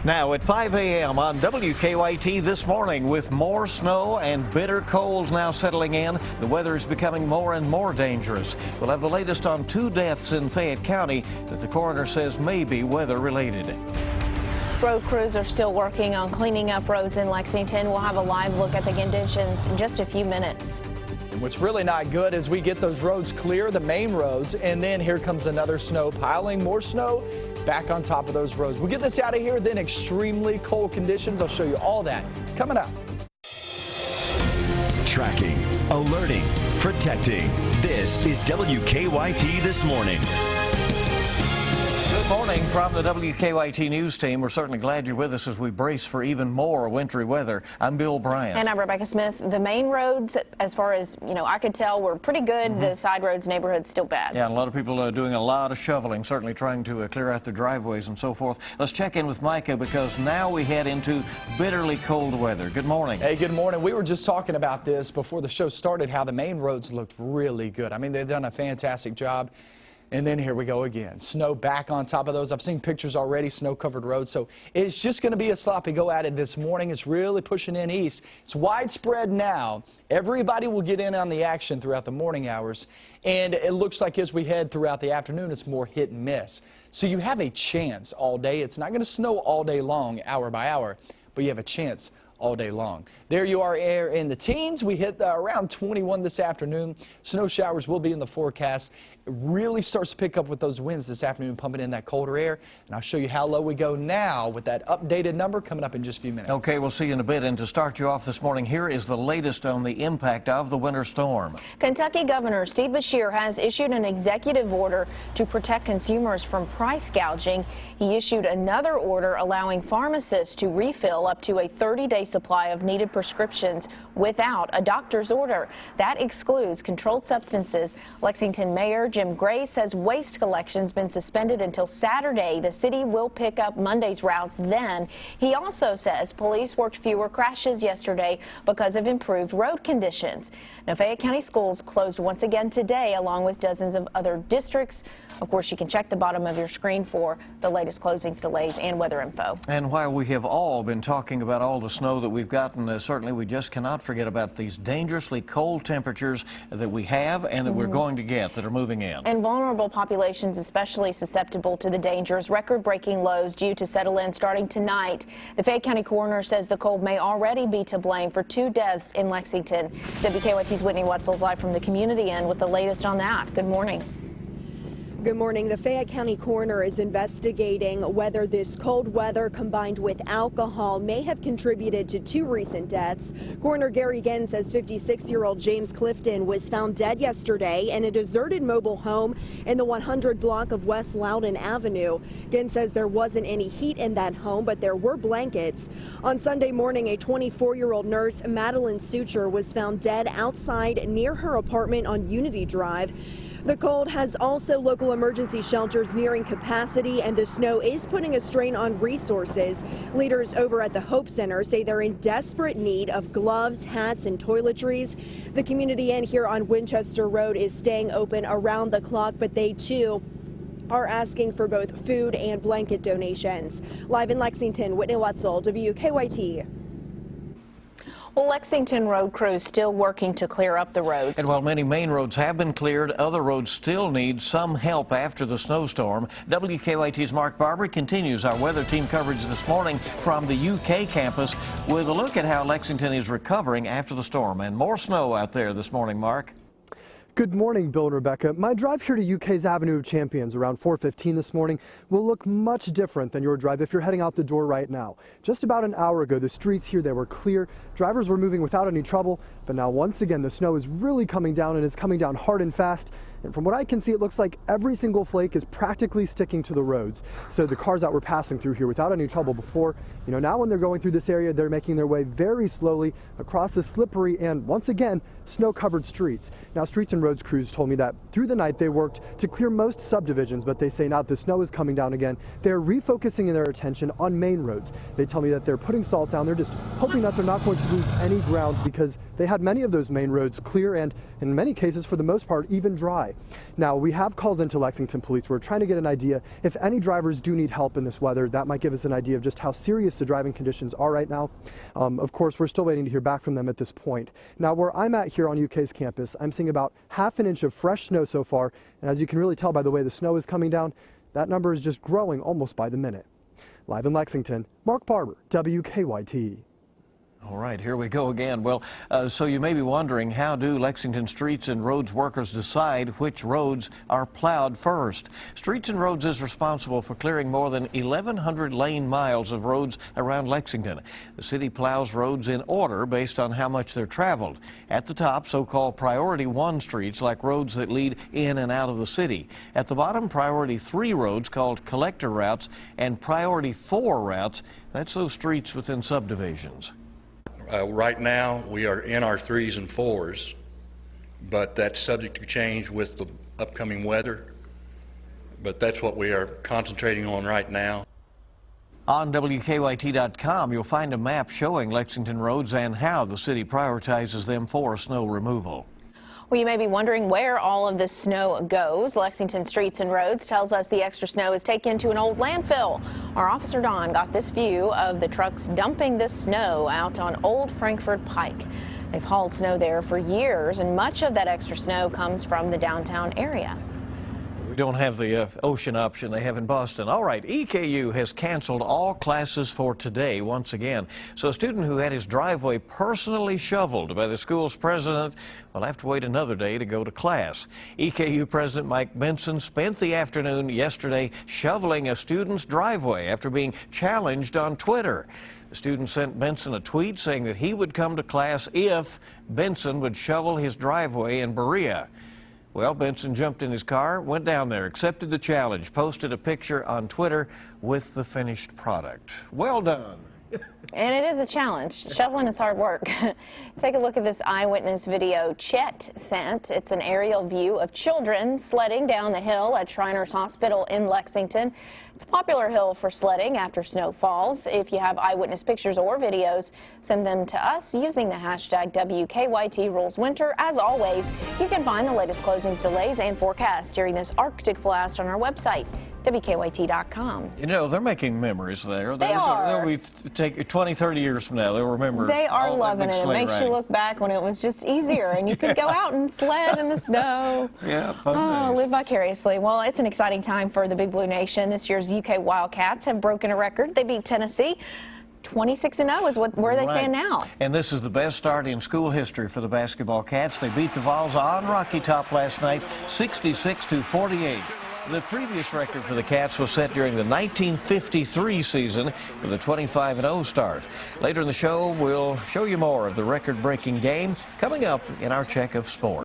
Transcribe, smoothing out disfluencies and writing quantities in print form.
Now at 5 a.m. on WKYT this morning, with more snow and bitter cold now settling in, the weather is becoming more and more dangerous. We'll have the latest on 2 deaths in Fayette County that the coroner says may be weather related. Road crews are still working on cleaning up roads in Lexington. We'll have a live look at the conditions in just a few minutes. And what's really not good is we get those roads clear, the main roads, and then here comes another snow, piling more snow back on top of those roads. We'll get this out of here, then extremely cold conditions. I'll show you all that coming up. Tracking, alerting, protecting. This is WKYT This Morning. Good morning from the WKYT News team. We're certainly glad you're with us as we brace for even more wintry weather. I'm Bill Bryant. And I'm Rebecca Smith. The main roads, as far as, I could tell, were pretty good. The side roads, neighborhoods, still bad. Yeah, and a lot of people are doing a lot of shoveling, certainly trying to clear out their driveways and so forth. Let's check in with Micah because now we head into bitterly cold weather. Good morning. Hey, good morning. We were just talking about this before the show started, how the main roads looked really good. I mean, they've done a fantastic job. And then here we go again. Snow back on top of those. I've seen pictures already, snow-covered roads. So it's just going to be a sloppy go at it this morning. It's really pushing in east. It's widespread now. Everybody will get in on the action throughout the morning hours. And it looks like as we head throughout the afternoon, it's more hit and miss. So you have a chance all day. It's not going to snow all day long, hour by hour, but you have a chance all day long. There you are in the teens. We hit around 21 this afternoon. Snow showers will be in the forecast. It really starts to pick up with those winds this afternoon, pumping in that colder air. And I'll show you how low we go now with that updated number coming up in just a few minutes. Okay, we'll see you in a bit. And to start you off this morning, here is the latest on the impact of the winter storm. Kentucky Governor Steve Beshear has issued an executive order to protect consumers from price gouging. He issued another order allowing pharmacists to refill up to a 30-day supply of needed prescriptions without a doctor's order. That excludes controlled substances. Lexington Mayor Jim Gray says waste collection's been suspended until Saturday. The city will pick up Monday's routes then. He also says police worked fewer crashes yesterday because of improved road conditions. Now, Fayette County schools closed once again today, along with dozens of other districts. Of course, you can check the bottom of your screen for the latest closings, delays, and weather info. And while we have all been talking about all the snow that we've gotten, certainly we just cannot forget about these dangerously cold temperatures that we have and that we're going to get that are moving in. And vulnerable populations especially susceptible to the dangers. Record-breaking lows due to settle in starting tonight. The Fayette County coroner says the cold may already be to blame for 2 deaths in Lexington. WKYT's Whitney Wetzel's live from the community end with the latest on that. Good morning. Good morning. The Fayette County coroner is investigating whether this cold weather combined with alcohol may have contributed to 2 recent deaths. Coroner Gary Ginn says 56-year-old James Clifton was found dead yesterday in a deserted mobile home in the 100 block of West Loudon Avenue. Ginn says there wasn't any heat in that home, but there were blankets. On Sunday morning, a 24-year-old nurse, Madeline Suture, was found dead outside near her apartment on Unity Drive. The cold has also local emergency shelters nearing capacity, and the snow is putting a strain on resources. Leaders over at the Hope Center say they're in desperate need of gloves, hats, and toiletries. The community inn here on Winchester Road is staying open around the clock, but they too are asking for both food and blanket donations. Live in Lexington, Whitney Wetzel, WKYT. Well, Lexington road crews still working to clear up the roads. And while many main roads have been cleared, other roads still need some help after the snowstorm. WKYT's Mark Barber continues our weather team coverage this morning from the UK campus with a look at how Lexington is recovering after the storm. And more snow out there this morning, Mark. Good morning, Bill and Rebecca. My drive here to UK's Avenue of Champions around 4:15 this morning will look much different than your drive if you're heading out the door right now. Just about an hour ago, the streets here, they were clear. Drivers were moving without any trouble, but now once again, the snow is really coming down, and it's coming down hard and fast. And from what I can see, it looks like every single flake is practically sticking to the roads. So the cars that were passing through here without any trouble before, now when they're going through this area, they're making their way very slowly across the slippery and, once again, snow-covered streets. Now, streets and roads crews told me that through the night they worked to clear most subdivisions, but they say now that the snow is coming down again, they're refocusing their attention on main roads. They tell me that they're putting salt down. They're just hoping that they're not going to lose any ground because they had many of those main roads clear and, in many cases, for the most part, even dry. high. Now, we have calls into Lexington Police. We're trying to get an idea if any drivers do need help in this weather. That might give us an idea of just how serious the driving conditions are right now. Of course, we're still waiting to hear back from them at this point. Now, where I'm at here on UK's campus, I'm seeing about ½ an inch of fresh snow so far, and as you can really tell by the way the snow is coming down, that number is just growing almost by the minute. Live in Lexington, Mark Barber, WKYT. All right, here we go again. Well, so you may be wondering, how do Lexington Streets and Roads workers decide which roads are plowed first? Streets and Roads is responsible for clearing more than 1,100 lane miles of roads around Lexington. The city plows roads in order based on how much they're traveled. At the top, so-called Priority 1 streets, like roads that lead in and out of the city. At the bottom, Priority 3 roads, called collector routes, and Priority 4 routes, that's those streets within subdivisions. Right now, we are in our 3s and 4s, but that's subject to change with the upcoming weather. But that's what we are concentrating on right now. On WKYT.com, you'll find a map showing Lexington roads and how the city prioritizes them for snow removal. Well, you may be wondering where all of this snow goes. Lexington Streets and Roads tells us the extra snow is taken to an old landfill. Our officer Don got this view of the trucks dumping this snow out on Old Frankfort Pike. They've hauled snow there for years, and much of that extra snow comes from the downtown area. We don't have the ocean option they have in Boston. All right, EKU has canceled all classes for today once again. So a student who had his driveway personally shoveled by the school's president will have to wait another day to go to class. EKU President Mike Benson spent the afternoon yesterday shoveling a student's driveway after being challenged on Twitter. The student sent Benson a tweet saying that he would come to class if Benson would shovel his driveway in Berea. Well, Benson jumped in his car, went down there, accepted the challenge, posted a picture on Twitter with the finished product. Well done. And it is a challenge. Shoveling is hard work. Take a look at this eyewitness video Chet sent. It's an aerial view of children sledding down the hill at Shriners Hospital in Lexington. It's a popular hill for sledding after snow falls. If you have eyewitness pictures or videos, send them to us using the hashtag WKYT Rules Winter. As always, you can find the latest closings, delays, and forecasts during this Arctic blast on our website, WKYT.com. You know, they're making memories there. They are. They'll be take 20, 30 years from now, they'll remember. They are all loving that big it. It sleigh makes riding. you look back when it was just easier and you could go out and sled in the snow. Yeah, fun days. Live vicariously. Well, it's an exciting time for the Big Blue Nation. This year's UK Wildcats have broken a record. They beat Tennessee. 26-0 is where they stand now. And this is the best start in school history for the basketball Cats. They beat the Vols on Rocky Top last night, 66-48. The previous record for the Cats was set during the 1953 season with a 25-0 start. Later in the show, we'll show you more of the record-breaking game coming up in our check of sports.